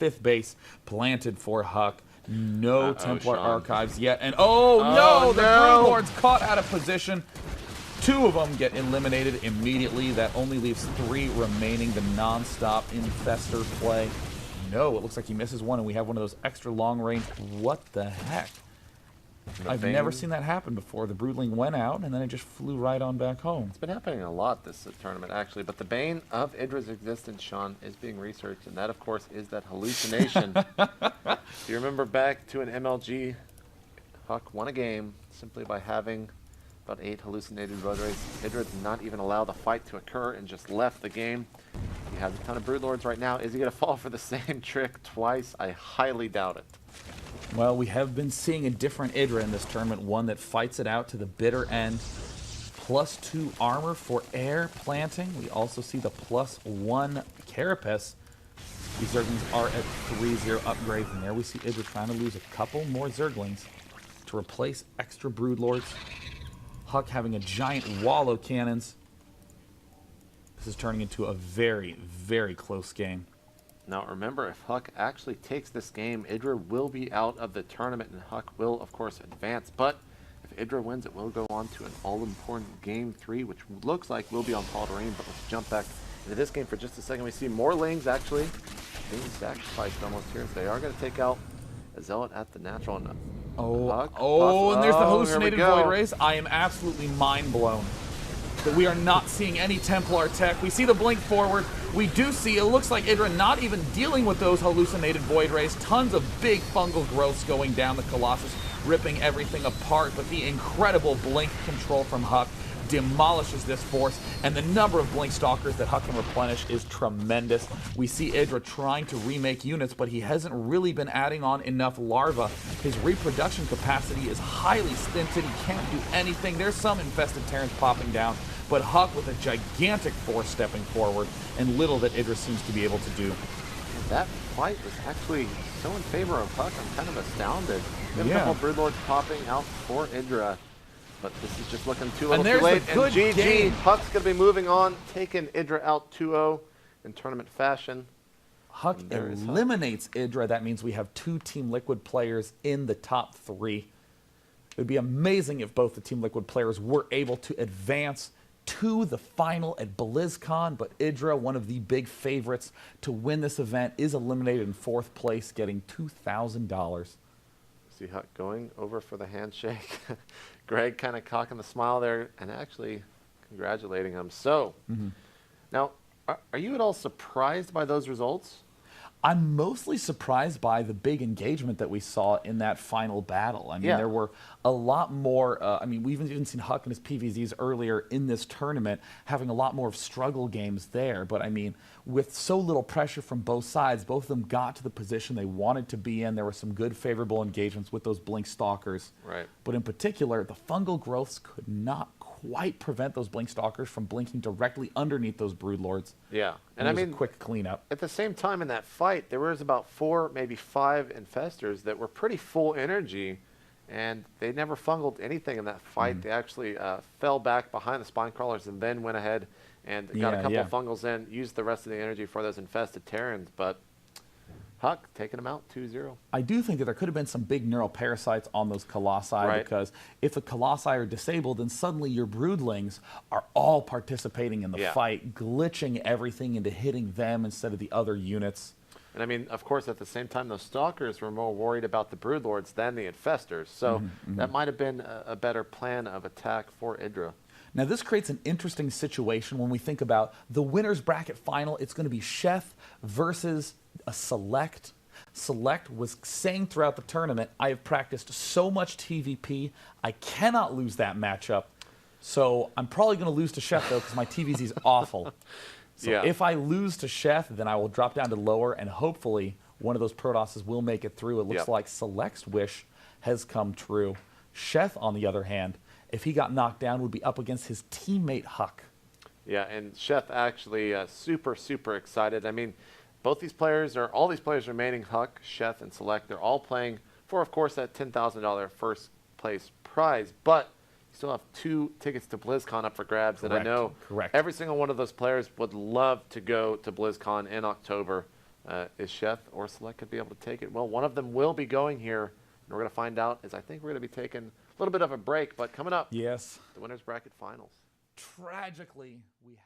5th base planted for HuK. No Templar Sean. Archives yet. And oh no, the Broodlords caught out of position. 2 of them get eliminated immediately. That only leaves 3 remaining. The non-stop infester play. No, it looks like he misses one, and we have one of those extra long range. What the heck? I've never seen that happen before. The Broodling went out, and then it just flew right on back home. It's been happening a lot this tournament, actually. But the bane of EGIdRA's existence, Sean, is being researched, and that, of course, is that hallucination. If you remember back to an MLG, HuK won a game simply by having about 8 hallucinated void rays. EGIdRA did not even allow the fight to occur and just left the game. He has a ton of Broodlords right now. Is he going to fall for the same trick twice? I highly doubt it. Well, we have been seeing a different EGIdRA in this tournament, one that fights it out to the bitter end. +2 armor for air planting. We also see the +1 carapace. These Zerglings are at 3-0 upgrades, and there we see EGIdRA trying to lose a couple more Zerglings to replace extra Broodlords. HuK having a giant wall of cannons. This is turning into a very, very close game. Now remember, if HuK actually takes this game, EGIdRA will be out of the tournament, and HuK will, of course, advance. But if EGIdRA wins, it will go on to an all-important Game 3, which looks like will be on Paul Doreen. But let's jump back into this game for just a second. We see more Lings actually being sacrificed almost here. So they are going to take out a Zealot at the natural. And and there's the hallucinated void rays. I am absolutely mind blown that we are not seeing any Templar tech. We see the blink forward. We do see, it looks like EGIdRA not even dealing with those hallucinated void rays. Tons of big fungal growths going down the Colossus, ripping everything apart. But the incredible blink control from HuK demolishes this force, and the number of blink stalkers that HuK can replenish is tremendous. We see EGIdRA trying to remake units, but he hasn't really been adding on enough larvae. His reproduction capacity is highly stinted. He can't do anything. There's some infested Terrans popping down, but HuK with a gigantic force stepping forward, and little that EGIdRA seems to be able to do. And that fight was actually so in favor of HuK. I'm kind of astounded. We have a couple Broodlords popping out for EGIdRA. But this is just looking too little too late. And GG, HuK's going to be moving on, taking EGIdRA out 2-0 in tournament fashion. HuK eliminates EGIdRA. That means we have 2 Team Liquid players in the top 3. It would be amazing if both the Team Liquid players were able to advance to the final at BlizzCon, but EGIdRA, one of the big favorites to win this event, is eliminated in 4th place, getting $2,000. See HuK going over for the handshake. Greg kind of cocking the smile there and actually congratulating him. So, now, are you at all surprised by those results? I'm mostly surprised by the big engagement that we saw in that final battle. I mean, there were a lot more, I mean, we've even seen HuK and his PVZs earlier in this tournament having a lot more of struggle games there. But I mean, with so little pressure from both sides, both of them got to the position they wanted to be in. There were some good favorable engagements with those Blink Stalkers. Right. But in particular, the fungal growths could not quite prevent those Blink Stalkers from blinking directly underneath those Broodlords. Yeah. And I mean, a quick cleanup. At the same time in that fight, there was about 4, maybe 5 infestors that were pretty full energy, and they never fungled anything in that fight. They actually fell back behind the spine crawlers and then went ahead and got a couple of fungals in, used the rest of the energy for those infested Terrans. But HuK taking them out 2-0. I do think that there could have been some big neural parasites on those Colossi, because if the Colossi are disabled, then suddenly your Broodlings are all participating in the fight, glitching everything into hitting them instead of the other units. And I mean, of course, at the same time, those Stalkers were more worried about the Broodlords than the infestors. So that might have been a better plan of attack for EGIdRA. Now, this creates an interesting situation when we think about the winner's bracket final. It's going to be Chef versus a Select. Select was saying throughout the tournament, I have practiced so much TVP, I cannot lose that matchup. So I'm probably going to lose to Chef, though, because my TVZ is awful. So if I lose to Chef, then I will drop down to lower, and hopefully one of those Protosses will make it through. It looks like Select's wish has come true. Chef, on the other hand, if he got knocked down, would be up against his teammate HuK. Yeah, and Chef actually super, super excited. I mean, both these players, or all these players remaining, HuK, Chef, and Select, they're all playing for, of course, that $10,000 first place prize. But you still have 2 tickets to BlizzCon up for grabs. And I know every single one of those players would love to go to BlizzCon in October. Is Sheth or Select could be able to take it? Well, one of them will be going here, and we're going to find out. Is I think we're going to be taking a little bit of a break, but coming up, Yes. the winners bracket finals. Tragically, we have.